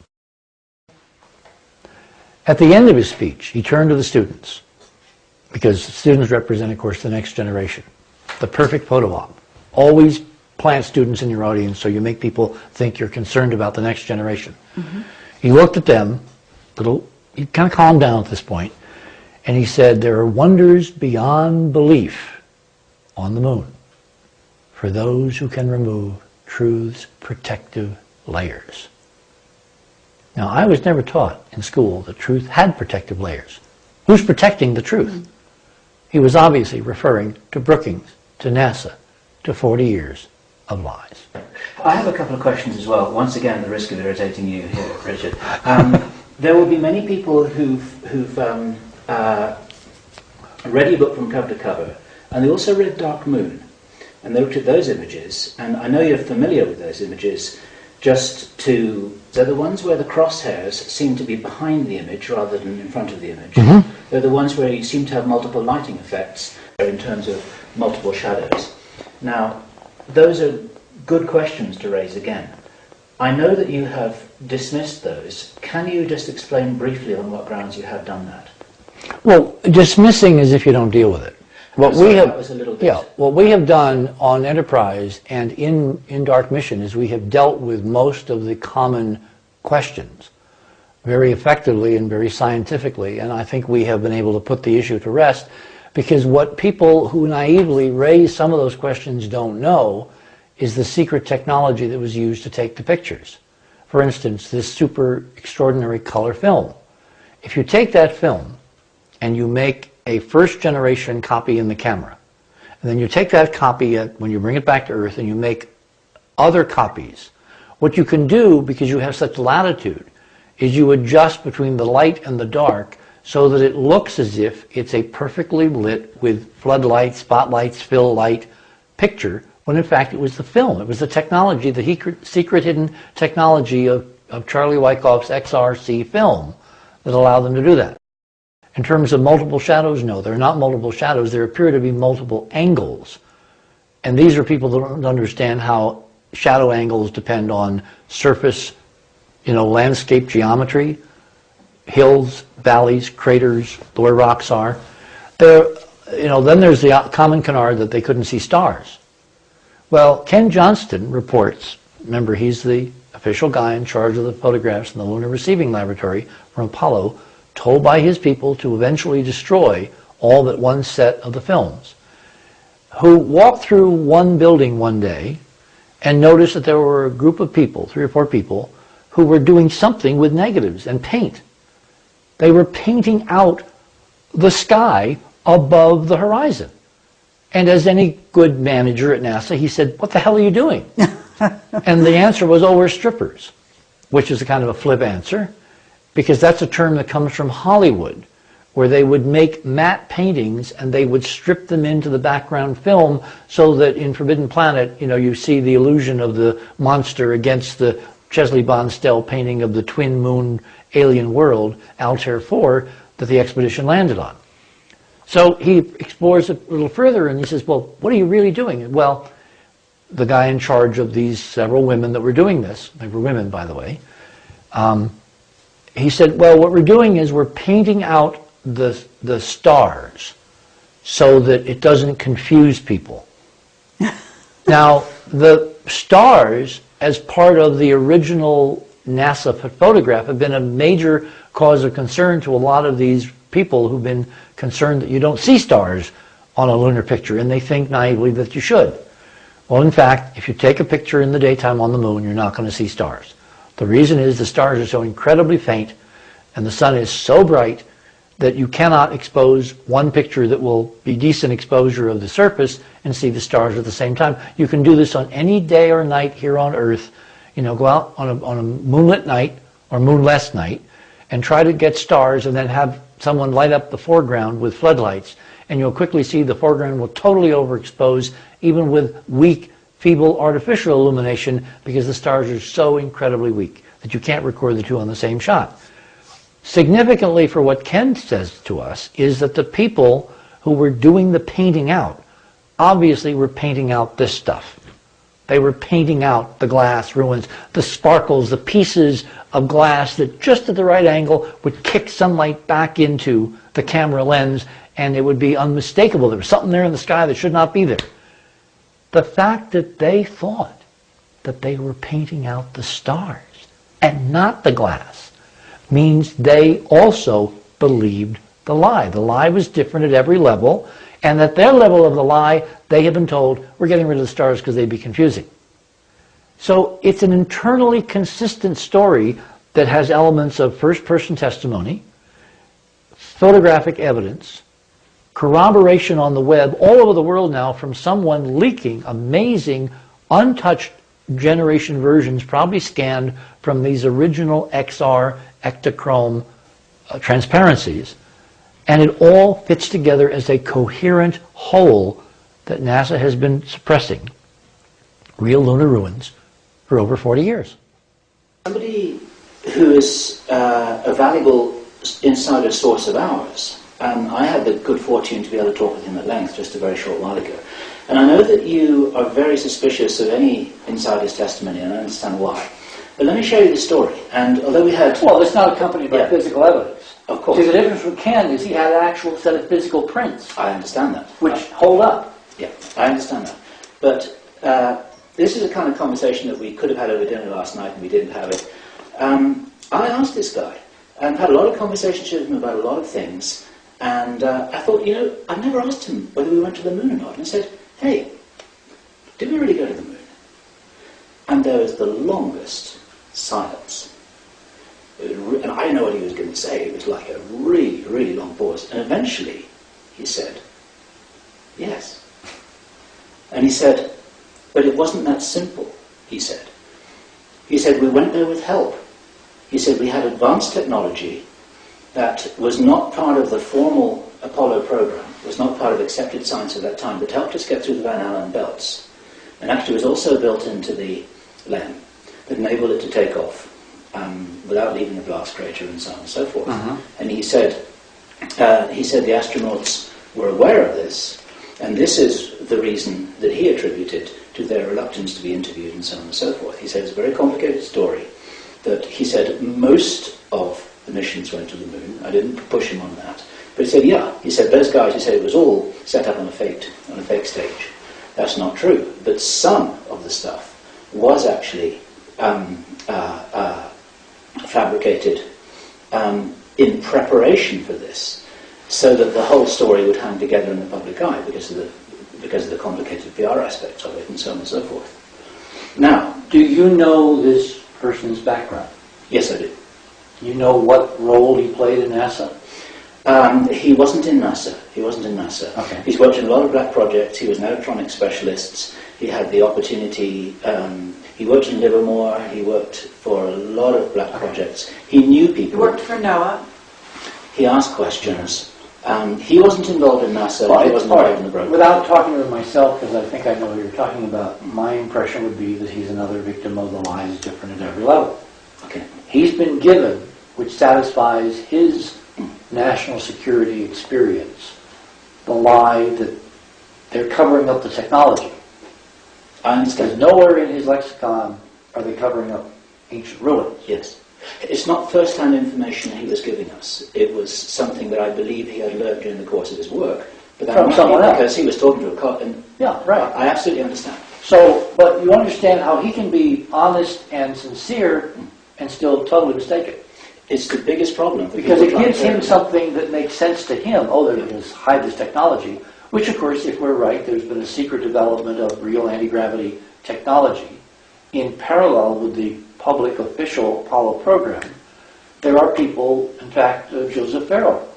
At the end of his speech, he turned to the students, because the students represent, of course, the next generation. The perfect photo op. Always plant students in your audience so you make people think you're concerned about the next generation. Mm-hmm. He looked at them, he kind of calmed down at this point, and he said, there are wonders beyond belief on the moon for those who can remove truth's protective layers. Now, I was never taught in school that truth had protective layers. Who's protecting the truth? Mm-hmm. He was obviously referring to Brookings, to NASA, to 40 years of lies. I have a couple of questions as well. Once again, at the risk of irritating you here, Richard. There will be many people who've read your book from cover to cover, and they also read Dark Moon, and they looked at those images, and I know you're familiar with those images. They're the ones where the crosshairs seem to be behind the image rather than in front of the image. Mm-hmm. They're the ones where you seem to have multiple lighting effects in terms of multiple shadows. Now, those are good questions to raise again. I know that you have dismissed those. Can you just explain briefly on what grounds you have done that? Well, dismissing is if you don't deal with it. What we have done on Enterprise and in Dark Mission is we have dealt with most of the common questions very effectively and very scientifically, and I think we have been able to put the issue to rest, because what people who naively raise some of those questions don't know is the secret technology that was used to take the pictures. For instance, this super extraordinary color film. If you take that film and you make a first-generation copy in the camera, and then you take that copy when you bring it back to Earth and you make other copies, what you can do, because you have such latitude, is you adjust between the light and the dark so that it looks as if it's a perfectly lit with floodlights, spotlights, fill light picture, when in fact it was the film. It was the technology, the secret hidden technology of Charlie Wyckoff's XRC film that allowed them to do that. In terms of multiple shadows, no, they're not multiple shadows. There appear to be multiple angles. And these are people that don't understand how shadow angles depend on surface, landscape geometry, hills, valleys, craters, where rocks are. Then there's the common canard that they couldn't see stars. Well, Ken Johnston reports, remember he's the official guy in charge of the photographs in the Lunar Receiving Laboratory from Apollo, told by his people to eventually destroy all but one set of the films, who walked through one building one day and noticed that there were a group of people, 3 or 4 people, who were doing something with negatives and paint. They were painting out the sky above the horizon. And as any good manager at NASA, he said, "What the hell are you doing?" And the answer was, "Oh, we're strippers," which is a kind of a flip answer, because that's a term that comes from Hollywood, where they would make matte paintings and they would strip them into the background film so that in Forbidden Planet, you see the illusion of the monster against the Chesley Bonstell painting of the twin moon alien world, Altair 4, that the expedition landed on. So he explores it a little further and he says, "Well, what are you really doing?" Well, the guy in charge of these several women that were doing this, they were women, by the way, he said, "Well, what we're doing is we're painting out the stars so that it doesn't confuse people." Now, the stars, as part of the original NASA photograph, have been a major cause of concern to a lot of these people who've been concerned that you don't see stars on a lunar picture, and they think naively that you should. Well, in fact, if you take a picture in the daytime on the moon, you're not going to see stars. The reason is the stars are so incredibly faint, and the sun is so bright that you cannot expose one picture that will be decent exposure of the surface and see the stars at the same time. You can do this on any day or night here on Earth. Go out on a moonlit night or moonless night and try to get stars and then have someone light up the foreground with floodlights, and you'll quickly see the foreground will totally overexpose, even with weak, feeble artificial illumination, because the stars are so incredibly weak that you can't record the two on the same shot. Significantly for what Ken says to us is that the people who were doing the painting out obviously were painting out this stuff. They were painting out the glass ruins, the sparkles, the pieces of glass that just at the right angle would kick sunlight back into the camera lens, and it would be unmistakable. There was something there in the sky that should not be there. The fact that they thought that they were painting out the stars and not the glass means they also believed the lie. The lie was different at every level, and at their level of the lie, they had been told, "We're getting rid of the stars because they'd be confusing." So it's an internally consistent story that has elements of first-person testimony, photographic evidence, corroboration on the web all over the world now from someone leaking amazing, untouched generation versions, probably scanned from these original XR Ektachrome transparencies. And it all fits together as a coherent whole that NASA has been suppressing real lunar ruins for over 40 years. Somebody who is a valuable insider source of ours, I had the good fortune to be able to talk with him at length just a very short while ago. And I know that you are very suspicious of any insider's testimony, and I understand why. But let me show you the story. And although we had... Well, it's not accompanied by physical evidence. Of course. See, the difference from Ken is he had an actual set of physical prints. I understand that. Which hold up. Yeah, I understand that. But this is a kind of conversation that we could have had over dinner last night and we didn't have it. I asked this guy and had a lot of conversations with him about a lot of things. And I thought, I've never asked him whether we went to the moon or not. And I said, "Hey, did we really go to the moon?" And there was the longest silence. And I didn't know what he was going to say. It was like a really, really long pause. And eventually, he said, "Yes." And he said, "But it wasn't that simple," he said. He said, "We went there with help." He said, "We had advanced technology that was not part of the formal Apollo program, was not part of accepted science at that time, that helped us get through the Van Allen belts. And actually was also built into the LEM that enabled it to take off without leaving a blast crater and so on and so forth." And he said the astronauts were aware of this, and this is the reason that he attributed to their reluctance to be interviewed and so on and so forth. He said it's a very complicated story, that he said most of the missions went to the moon. I didn't push him on that. But he said, he said those guys, he said it was all set up on a fake stage. That's not true. But some of the stuff was actually fabricated in preparation for this, so that the whole story would hang together in the public eye because of the complicated PR aspects of it and so on and so forth. Now, Do you know this person's background? yes, I do. You know what role he played in NASA? He wasn't in NASA. He wasn't in NASA. Okay. He's worked in a lot of black projects. He was an electronic specialist. He had the opportunity. He worked in Livermore. He worked for a lot of black projects. He knew You people. worked for NOAA. He asked questions. He wasn't involved in NASA. Well, He it's wasn't part- involved in the program. Without talking to him myself, because I think I know what you're talking about, my impression would be that he's another victim of the lies different at every level. Okay. He's been given, which satisfies his national security experience, the lie that they're covering up the technology. I Because understand. nowhere in his lexicon are they covering up ancient ruins. Yes. It's not first-hand information he was giving us. It was something that I believe he had learned during the course of his work. But that From might be someone else. because he was talking to a cop, and Yeah, right. I absolutely understand. So, but you understand how he can be honest and sincere and still totally mistaken. It's the biggest problem. for Because people it gives trying him to- something that makes sense to him. Oh, they're going to hide this technology. Which, of course, if we're right, there's been a secret development of real anti-gravity technology in parallel with the public official Apollo program. There are people, in fact, Joseph Farrell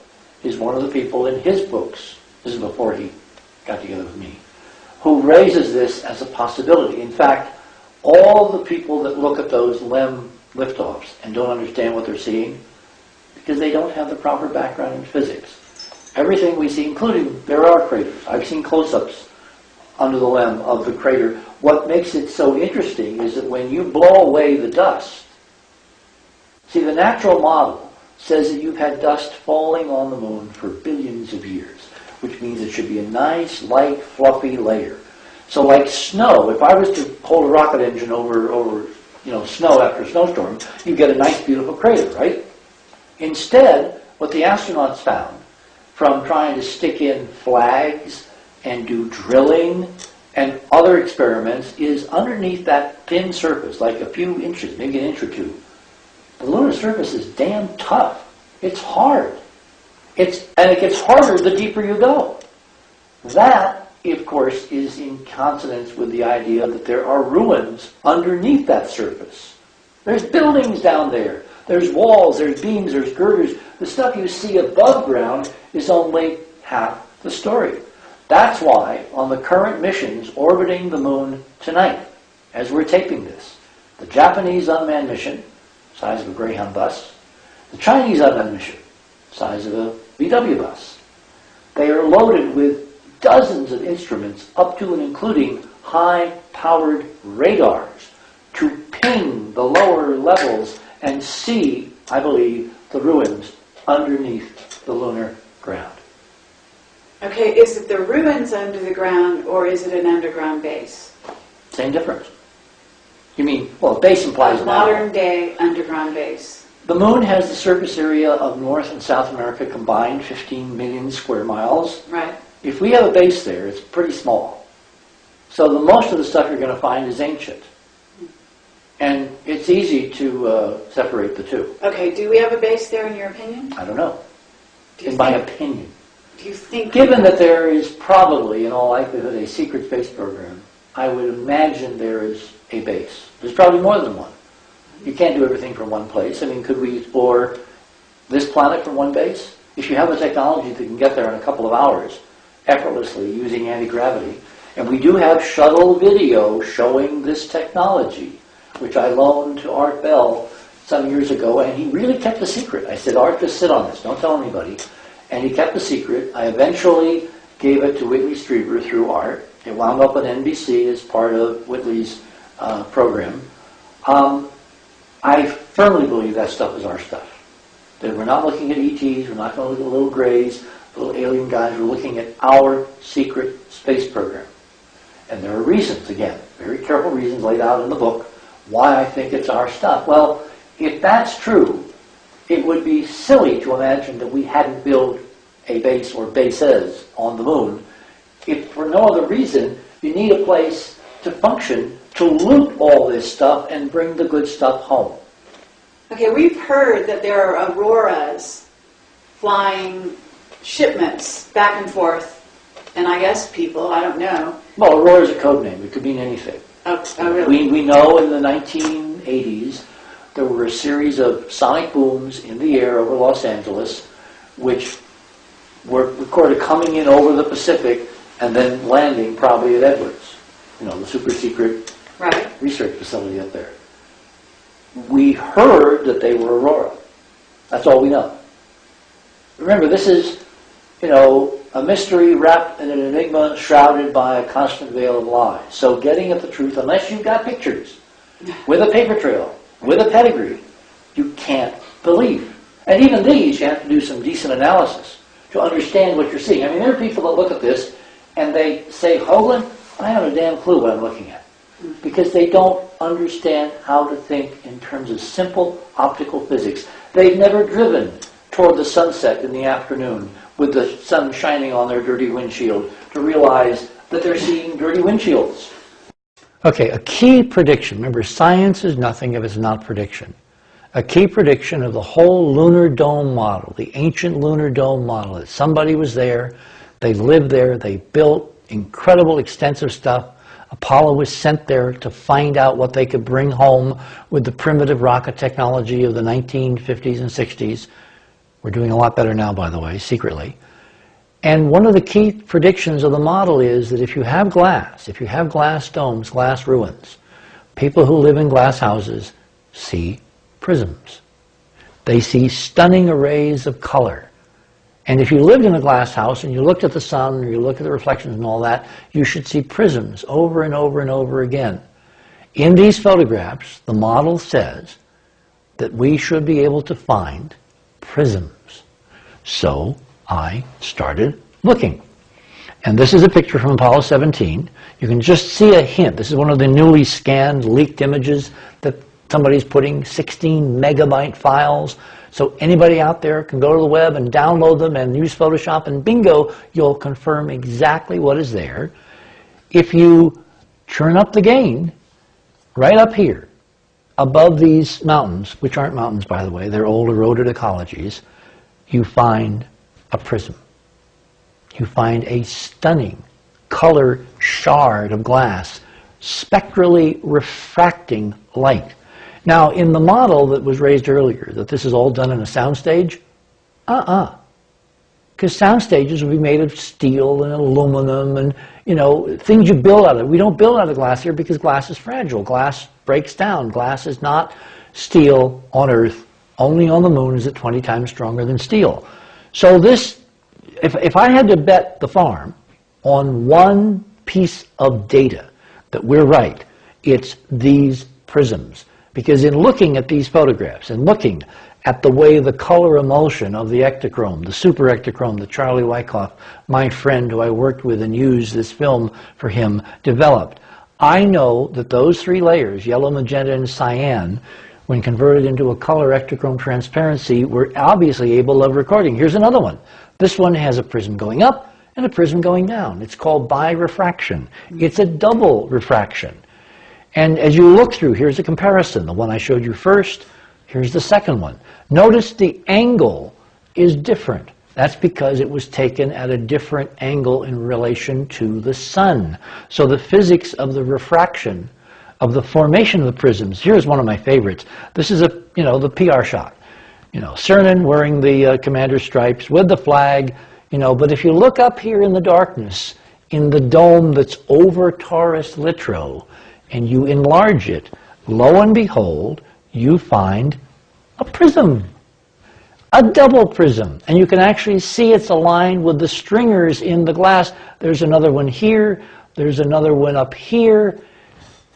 is one of the people in his books, this is before he got together with me, who raises this as a possibility. In fact, all the people that look at those LEM liftoffs and don't understand what they're seeing, because they don't have the proper background in physics. Everything we see, including, there are craters. I've seen close-ups under the LEM of the crater. What makes it so interesting is that when you blow away the dust, see, the natural model says that you've had dust falling on the moon for billions of years, which means it should be a nice, light, fluffy layer. So like snow, if I was to hold a rocket engine over snow after a snowstorm, you get a nice, beautiful crater, right? Instead, what the astronauts found from trying to stick in flags and do drilling and other experiments is underneath that thin surface, like a few inches, maybe an inch or two. The lunar surface is damn tough. It's hard. And it gets harder the deeper you go. That, of course, is in consonance with the idea that there are ruins underneath that surface. There's buildings down there. There's walls, there's beams, there's girders. The stuff you see above ground is only half the story. That's why on the current missions orbiting the moon tonight, as we're taping this, the Japanese unmanned mission, size of a Greyhound bus, the Chinese unmanned mission, size of a VW bus, they are loaded with dozens of instruments up to and including high-powered radars to ping the lower levels and see, I believe, the ruins underneath the lunar ground. Okay, is it the ruins under the ground or is it an underground base? Same difference. You mean, well, base implies A now. modern day underground base. The moon has the surface area of North and South America combined, 15 million square miles. Right. If we have a base there, it's pretty small. So the most of the stuff you're going to find is ancient. And it's easy to separate the two. Okay, do we have a base there in your opinion? I don't know. Do you In my think, opinion. do you think Given that there is probably, in all likelihood, a secret space program, I would imagine there is a base. There's probably more than one. You can't do everything from one place. I mean, could we explore this planet from one base? If you have a technology that can get there in a couple of hours, effortlessly using anti-gravity, and we do have shuttle video showing this technology, which I loaned to Art Bell some years ago, and he really kept the secret. I said, Art, just sit on this, don't tell anybody. And he kept the secret. I eventually gave it to Whitley Strieber through Art. It wound up on NBC as part of Whitley's program. I firmly believe that stuff is our stuff. That we're not looking at ETs, we're not going to look at little grays, little alien guys, we're looking at our secret space program. And there are reasons, again, very careful reasons laid out in the book, why I think it's our stuff. Well, if that's true, it would be silly to imagine that we hadn't built a base or bases on the moon. If for no other reason, you need a place to function to loot all this stuff and bring the good stuff home. Okay, we've heard that there are auroras flying shipments back and forth, and I guess people, I don't know. Well, Aurora is a code name. It could mean anything. Oh, really? We know in the 1980s there were a series of sonic booms in the air over Los Angeles, which were recorded coming in over the Pacific and then landing probably at Edwards, the super secret research facility up there. We heard that they were Aurora. That's all we know. Remember, this is, a mystery wrapped in an enigma shrouded by a constant veil of lies. So getting at the truth, unless you've got pictures, with a paper trail, with a pedigree, you can't believe. And even these, you have to do some decent analysis to understand what you're seeing. I mean, there are people that look at this and they say, Hoagland, I have a damn clue what I'm looking at. Because they don't understand how to think in terms of simple optical physics. They've never driven toward the sunset in the afternoon with the sun shining on their dirty windshield to realize that they're seeing dirty windshields. Okay, a key prediction. Remember, science is nothing if it's not prediction. A key prediction of the whole lunar dome model, the ancient lunar dome model, that somebody was there, they lived there, they built incredible, extensive stuff. Apollo was sent there to find out what they could bring home with the primitive rocket technology of the 1950s and 60s. We're doing a lot better now, by the way, secretly. And one of the key predictions of the model is that if you have glass domes, glass ruins, people who live in glass houses see prisms. They see stunning arrays of color. And if you lived in a glass house and you looked at the sun or you look at the reflections and all that, you should see prisms over and over and over again. In these photographs, the model says that we should be able to find prisms. So I started looking. And this is a picture from Apollo 17. You can just see a hint. This is one of the newly scanned, leaked images that somebody's putting 16 megabyte files. So anybody out there can go to the web and download them and use Photoshop, and bingo, you'll confirm exactly what is there. If you turn up the gain, right up here, above these mountains, which aren't mountains, by the way, they're old eroded ecologies, you find a prism. You find a stunning color shard of glass, spectrally refracting light. Now, in the model that was raised earlier, that this is all done in a soundstage, because sound stages would be made of steel and aluminum and, things you build out of. We don't build out of glass here because glass is fragile. Glass breaks down. Glass is not steel on Earth. Only on the moon is it 20 times stronger than steel. So this, if I had to bet the farm on one piece of data that we're right, it's these prisms. Because in looking at these photographs and looking at the way the color emulsion of the ectochrome, the super ectochrome that Charlie Wyckoff, my friend who I worked with and used this film for him, developed, I know that those three layers, yellow, magenta, and cyan, when converted into a color ectochrome transparency, we're obviously able of recording. Here's another one. This one has a prism going up and a prism going down. It's called birefraction. It's a double refraction. And as you look through, here's a comparison. The one I showed you first, here's the second one. Notice the angle is different. That's because it was taken at a different angle in relation to the sun. So the physics of the refraction, of the formation of the prisms, here's one of my favorites. This is the PR shot. Cernan wearing the commander's stripes with the flag, but if you look up here in the darkness, in the dome that's over Taurus Littrow, and you enlarge it, lo and behold, you find a prism, a double prism. And you can actually see it's aligned with the stringers in the glass. There's another one here. There's another one up here.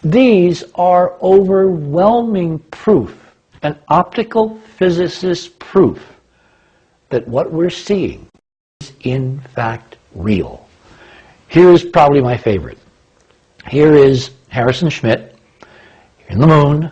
These are overwhelming proof, an optical physicist's proof, that what we're seeing is in fact real. Here's probably my favorite. Here is Harrison Schmitt in the moon,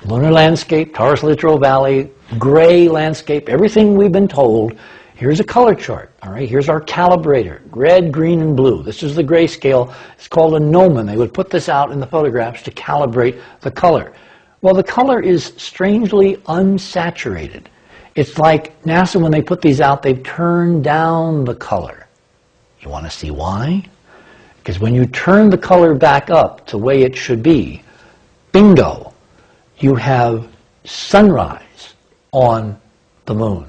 lunar landscape, Taurus Littrow Valley, gray landscape, everything we've been told. Here's a color chart, all right? Here's our calibrator, red, green, and blue. This is the grayscale. It's called a gnomon. They would put this out in the photographs to calibrate the color. Well, the color is strangely unsaturated. It's like NASA, when they put these out, they've turned down the color. You want to see why? Because when you turn the color back up to the way it should be, bingo, you have sunrise on the moon.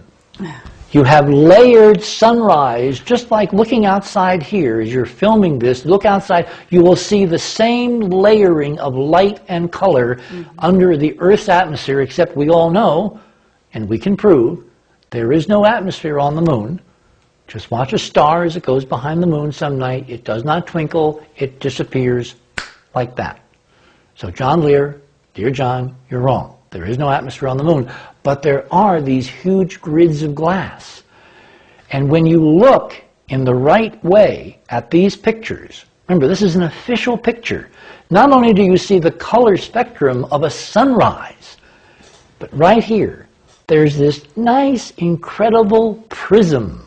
You have layered sunrise, just like looking outside here. As you're filming this, look outside, you will see the same layering of light and color under the Earth's atmosphere, except we all know, and we can prove, there is no atmosphere on the moon. Just watch a star as it goes behind the moon some night. It does not twinkle. It disappears like that. So John Lear, dear John, you're wrong. There is no atmosphere on the moon. But there are these huge grids of glass. And when you look in the right way at these pictures, remember, this is an official picture. Not only do you see the color spectrum of a sunrise, but right here, there's this nice, incredible prism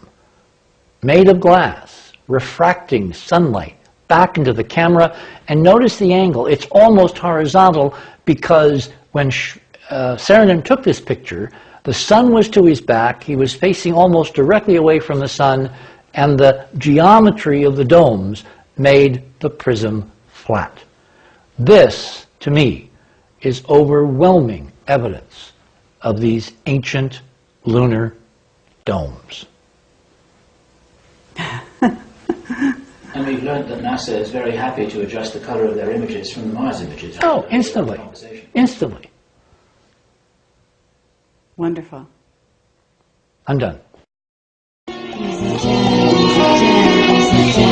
made of glass, refracting sunlight back into the camera. And notice the angle. It's almost horizontal because when Saarinen took this picture, the sun was to his back. He was facing almost directly away from the sun, and the geometry of the domes made the prism flat. This, to me, is overwhelming evidence of these ancient lunar domes. And we've learned that NASA is very happy to adjust the color of their images from the Mars images. Oh, instantly. Instantly. Wonderful. I'm done. He's a gem, he's a gem, he's a gem.